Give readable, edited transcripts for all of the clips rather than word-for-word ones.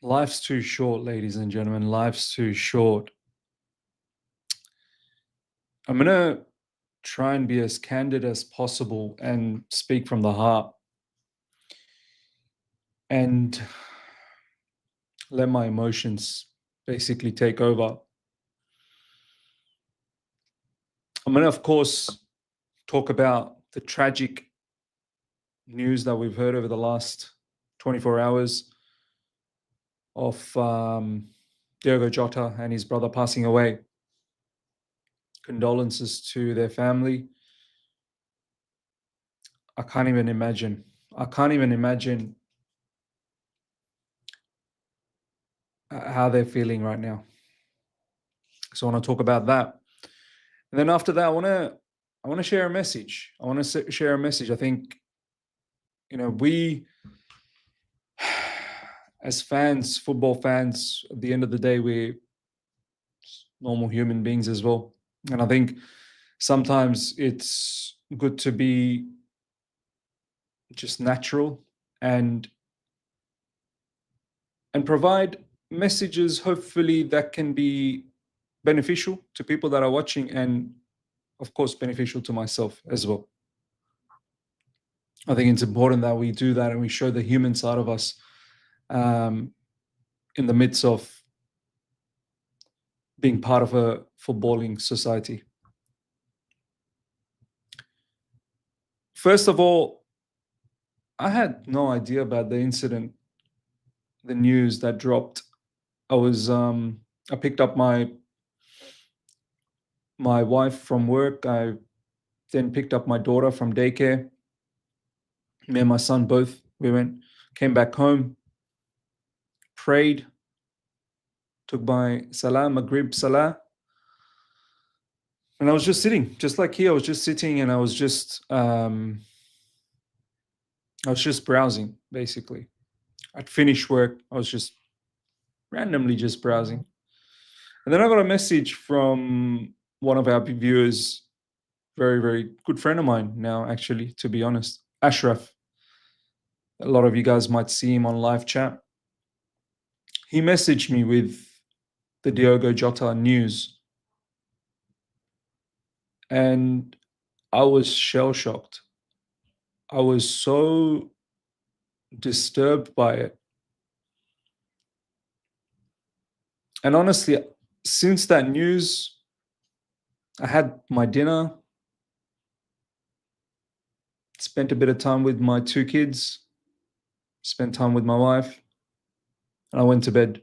Life's too short, ladies and gentlemen. Life's too short. I'm going to try and be as candid as possible and speak from the heart and let my emotions basically take over. I'm going to, of course, talk about the tragic news that we've heard over the last 24 hours of Diogo Jota and his brother passing away. Condolences to their family. I can't even imagine. How they're feeling right now. So I want to talk about that. And then after that, I want to share a message. Share a message. I think, we as fans, football fans, at the end of the day, we're normal human beings as well. And I think sometimes it's good to be just natural and provide messages, hopefully, that can be beneficial to people that are watching and, of course, beneficial to myself as well. I think it's important that we do that and we show the human side of us in the midst of being part of a footballing society. First of all, I had no idea about the incident, the news that dropped. I picked up my wife from work. I then picked up my daughter from daycare. Me and my son both, came back home, prayed, took my Salah, Maghrib Salah. And I was just sitting, just like here, I was just sitting and I was just browsing, basically. I'd finished work, I was just randomly just browsing. And then I got a message from one of our viewers, very, very good friend of mine now, actually, to be honest, Ashraf. A lot of you guys might see him on live chat. He messaged me with the Diogo Jota news. And I was shell-shocked. I was so disturbed by it. And honestly, since that news, I had my dinner, spent a bit of time with my two kids, spent time with my wife, and I went to bed.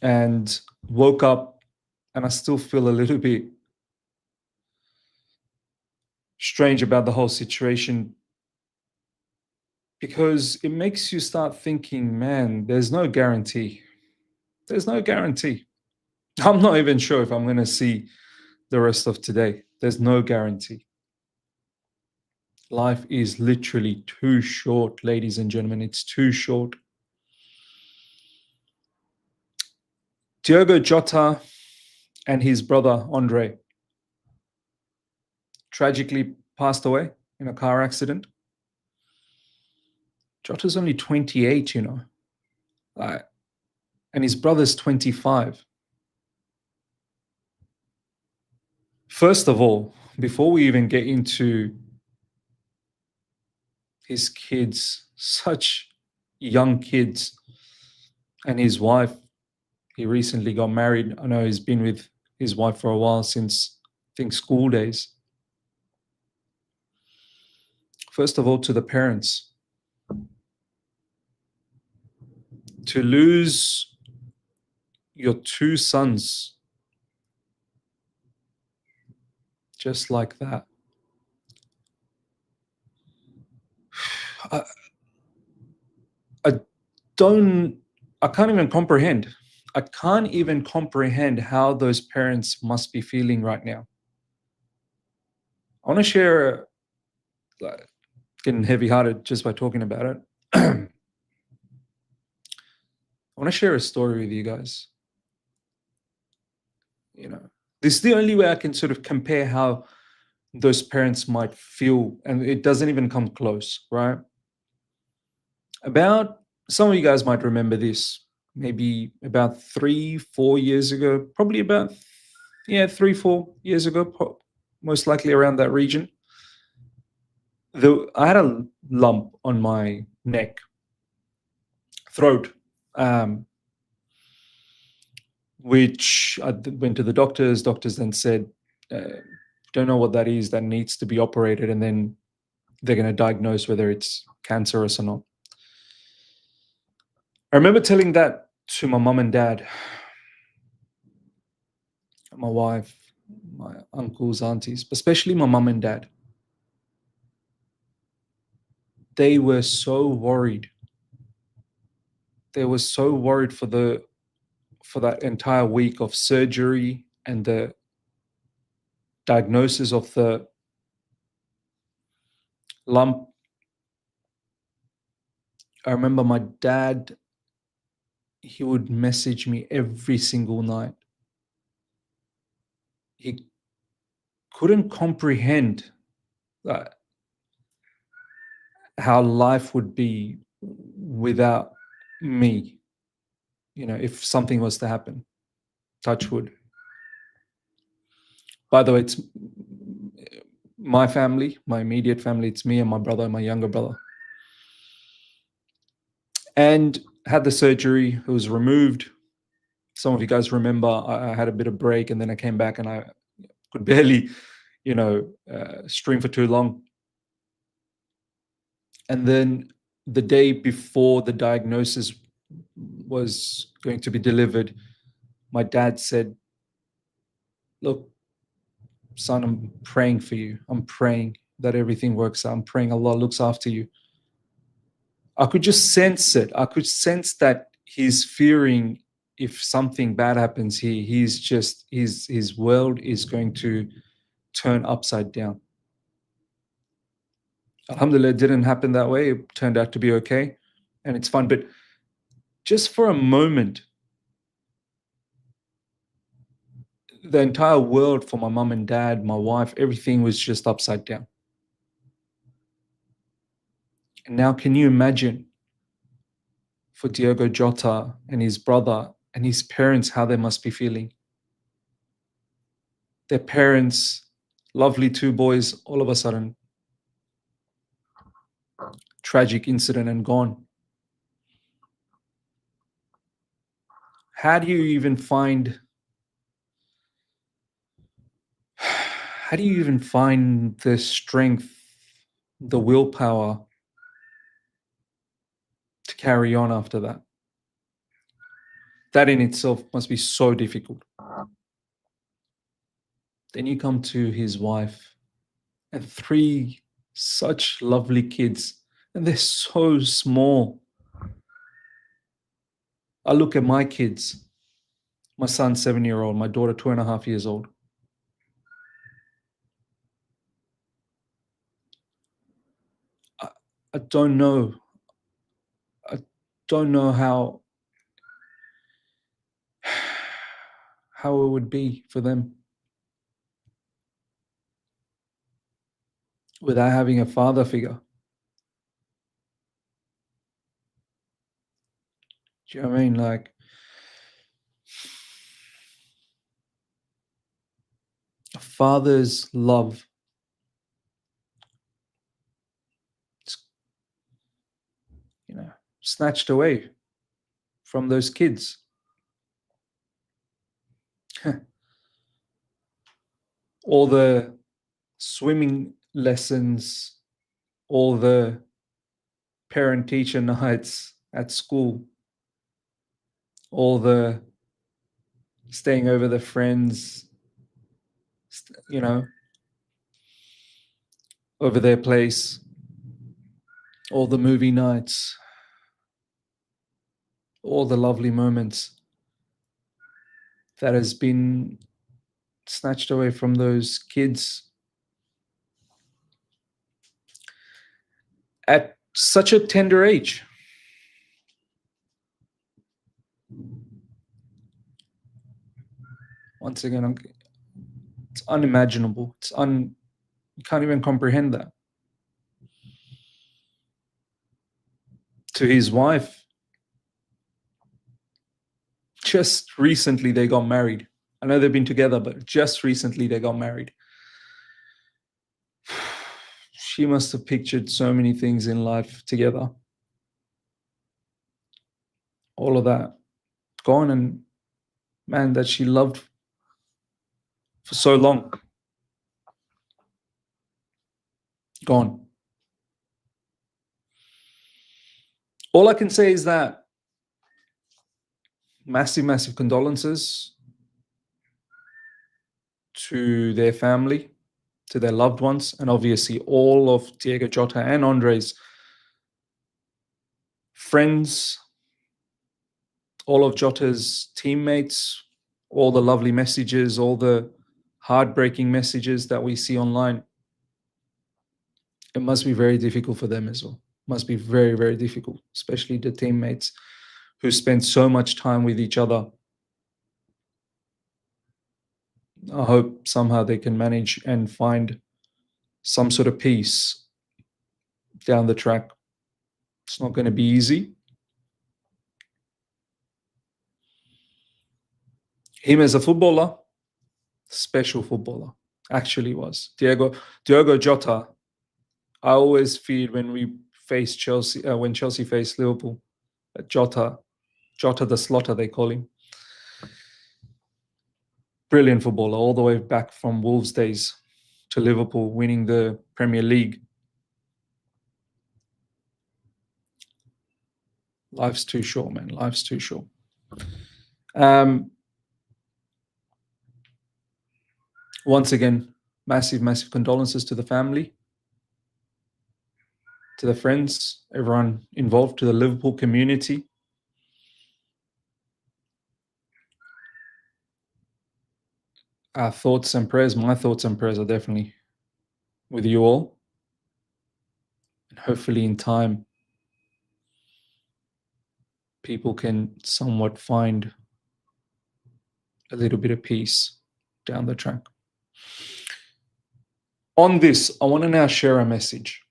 And woke up, and I still feel a little bit strange about the whole situation, because it makes you start thinking, man, there's no guarantee. There's no guarantee. I'm not even sure if I'm going to see the rest of today. There's no guarantee. Life is literally too short, ladies and gentlemen. It's too short. Diogo Jota and his brother, Andre, tragically passed away in a car accident. Jota's only 28, and his brother's 25. First of all, before we even get into his kids, such young kids, and his wife, he recently got married. I know he's been with his wife for a while, since, I think, school days. First of all, to the parents, to lose your two sons just like that. I can't even comprehend. I can't even comprehend how those parents must be feeling right now. I want to share, getting heavy-hearted just by talking about it. I want to share a story with you guys. This is the only way I can sort of compare how those parents might feel, and it doesn't even come close, right? About some of you guys might remember this, maybe about 3, 4 years ago, probably about, yeah, 3, 4 years ago, most likely around that region. I had a lump on my neck, throat, um, which I went to the doctors. Doctors then said, don't know what that is, that needs to be operated, and then they're going to diagnose whether it's cancerous or not. I remember telling that to my mum and dad, my wife, my uncles, aunties, especially my mum and dad. They were so worried. They were so worried for that entire week of surgery and the diagnosis of the lump. I remember my dad, he would message me every single night. He couldn't comprehend that, how life would be without me, if something was to happen. Touch wood. By the way, it's my family, my immediate family. It's me and my brother, my younger brother. And had the surgery. It was removed. Some of you guys remember I had a bit of break, and then I came back and I could barely, stream for too long. And then the day before the diagnosis was going to be delivered, my dad said, look, son, I'm praying for you. I'm praying that everything works out. I'm praying Allah looks after you. I could just sense it. I could sense that he's fearing if something bad happens here, his world is going to turn upside down. Alhamdulillah, it didn't happen that way. It turned out to be okay, and it's fun. But just for a moment, the entire world for my mum and dad, my wife, everything was just upside down. And now can you imagine for Diogo Jota and his brother and his parents, how they must be feeling? Their parents, lovely 2 boys, all of a sudden, tragic incident and gone. How do you even find the strength, the willpower to carry on after that? That in itself must be so difficult. Then you come to his wife and 3 such lovely kids, and they're so small. I look at my kids, my son 7-year-old, my daughter 2.5 years old. I don't know. I don't know how it would be for them without having a father figure. Do you know what I mean? Like, a father's love, it's, snatched away from those kids. All the swimming lessons, all the parent-teacher nights at school, all the staying over the friends, over their place, all the movie nights, all the lovely moments that has been snatched away from those kids at such a tender age. Once again, it's unimaginable. You can't even comprehend that. To his wife, just recently they got married. I know they've been together, but just recently they got married. She must have pictured so many things in life together. All of that gone, and man, that she loved for so long, gone. All I can say is that massive, massive condolences to their family, to their loved ones, and obviously all of Diogo Jota and Andre's friends, all of Jota's teammates, all the lovely messages, all the heartbreaking messages that we see online. It must be very difficult for them as well. Must be very, very difficult, especially the teammates who spend so much time with each other. I hope somehow they can manage and find some sort of peace down the track. It's not going to be easy. Him as a footballer, special footballer, actually was. Diogo Jota, I always feared when we faced Chelsea, when Chelsea faced Liverpool, Jota the Slaughter, they call him. Brilliant footballer, all the way back from Wolves days to Liverpool, winning the Premier League. Life's too short, man. Life's too short. Once again, massive, massive condolences to the family, to the friends, everyone involved, to the Liverpool community. Our thoughts and prayers, my thoughts and prayers are definitely with you all. And hopefully in time, people can somewhat find a little bit of peace down the track. On this, I want to now share a message.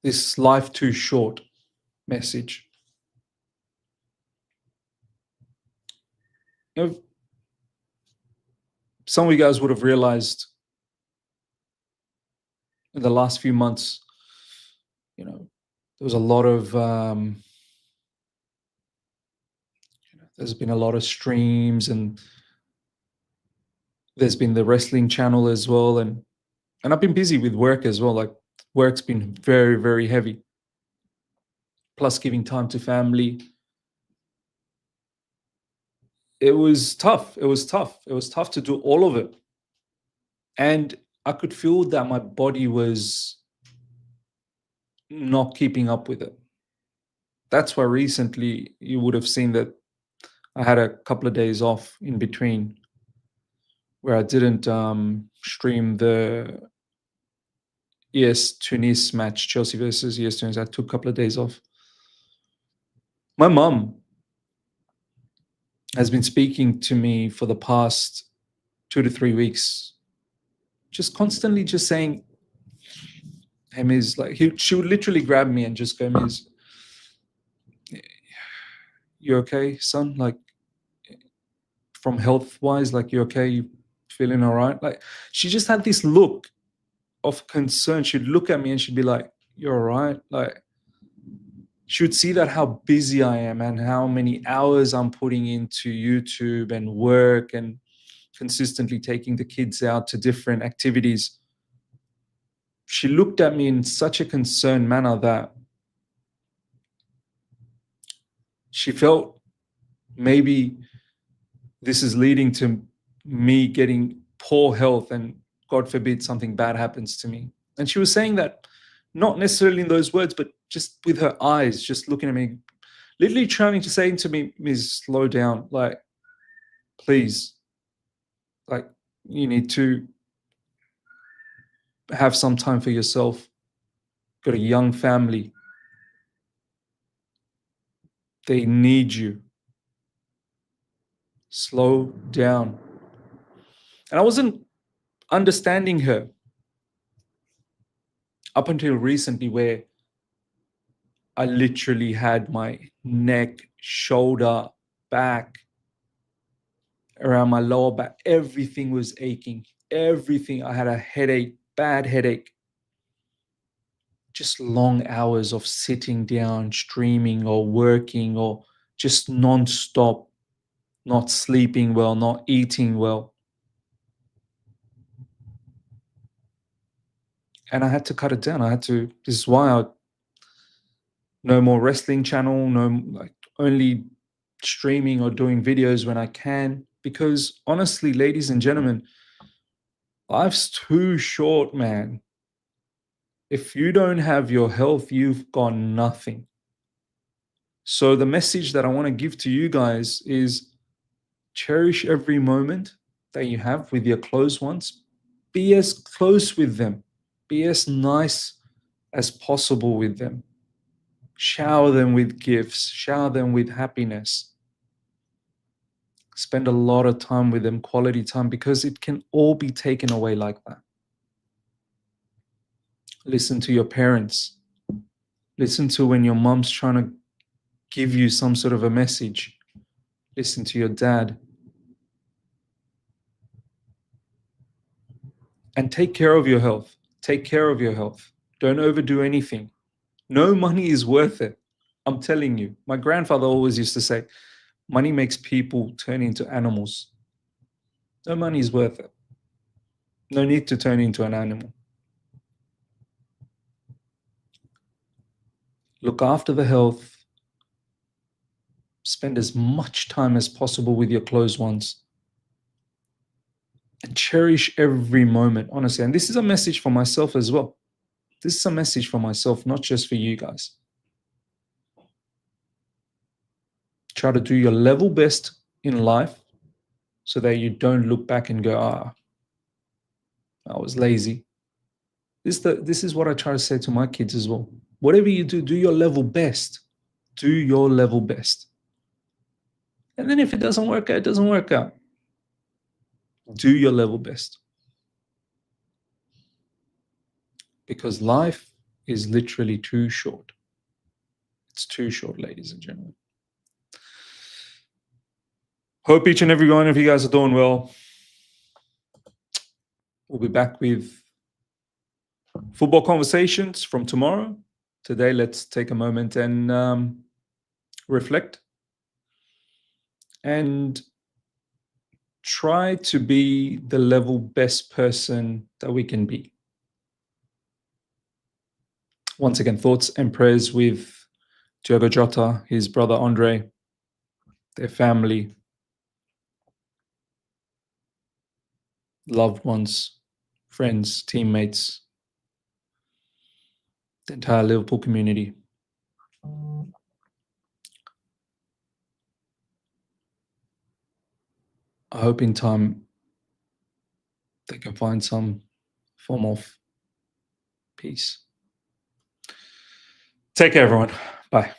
This life too short message. You know, some of you guys would have realized in the last few months, you know, there was a lot of there's been a lot of streams, and there's been the wrestling channel as well, and I've been busy with work as well. Like, work's been very, very heavy, plus giving time to family. It was tough. It was tough. It was tough to do all of it. And I could feel that my body was not keeping up with it. That's why recently you would have seen that I had a couple of days off in between where I didn't stream the ES Tunis match, Chelsea versus ES Tunis. I took a couple of days off. My mum has been speaking to me for the past 2 to 3 weeks, just constantly just saying, hey, Miz, like she would literally grab me and just go, Miz, you okay, son? Like, from health wise, like, you okay? You feeling all right? Like, she just had this look of concern. She'd look at me and she'd be like, you're all right? Like, she would see that how busy I am and how many hours I'm putting into YouTube and work and consistently taking the kids out to different activities. She looked at me in such a concerned manner that she felt maybe this is leading to me getting poor health and, God forbid, something bad happens to me. And she was saying that not necessarily in those words, but just with her eyes, just looking at me, literally trying to say to me, Ms. slow down, like, please, like, you need to have some time for yourself. Got a young family. They need you. Slow down. And I wasn't understanding her up until recently, where I literally had my neck shoulder, back, around my lower back. Everything was aching. Everything. I had a headache, bad headache. Just long hours of sitting down, streaming or working or just non-stop, not sleeping well, not eating well. And I had to cut it down. This is why no more wrestling channel, no, like, only streaming or doing videos when I can. Because honestly, ladies and gentlemen, life's too short, man. If you don't have your health, you've got nothing. So the message that I want to give to you guys is cherish every moment that you have with your close ones. Be as close with them. Be as nice as possible with them. Shower them with gifts. Shower them with happiness. Spend a lot of time with them, quality time, because it can all be taken away like that. Listen to your parents. Listen to when your mom's trying to give you some sort of a message. Listen to your dad. And take care of your health. Take care of your health. Don't overdo anything. No money is worth it. I'm telling you. My grandfather always used to say, money makes people turn into animals. No money is worth it. No need to turn into an animal. Look after the health. Spend as much time as possible with your close ones. And cherish every moment, honestly. And this is a message for myself as well. This is a message for myself, not just for you guys. Try to do your level best in life so that you don't look back and go, I was lazy. This is what I try to say to my kids as well. Whatever you do, do your level best. Do your level best. And then if it doesn't work out, it doesn't work out. Do your level best. Because life is literally too short. It's too short, ladies and gentlemen. Hope each and every one of you guys are doing well. We'll be back with football conversations from tomorrow. Today, let's take a moment and reflect and try to be the level best person that we can be. Once again, thoughts and prayers with Diogo Jota, his brother Andre, their family, loved ones, friends, teammates, the entire Liverpool community. I hope in time they can find some form of peace. Take care, everyone. Bye.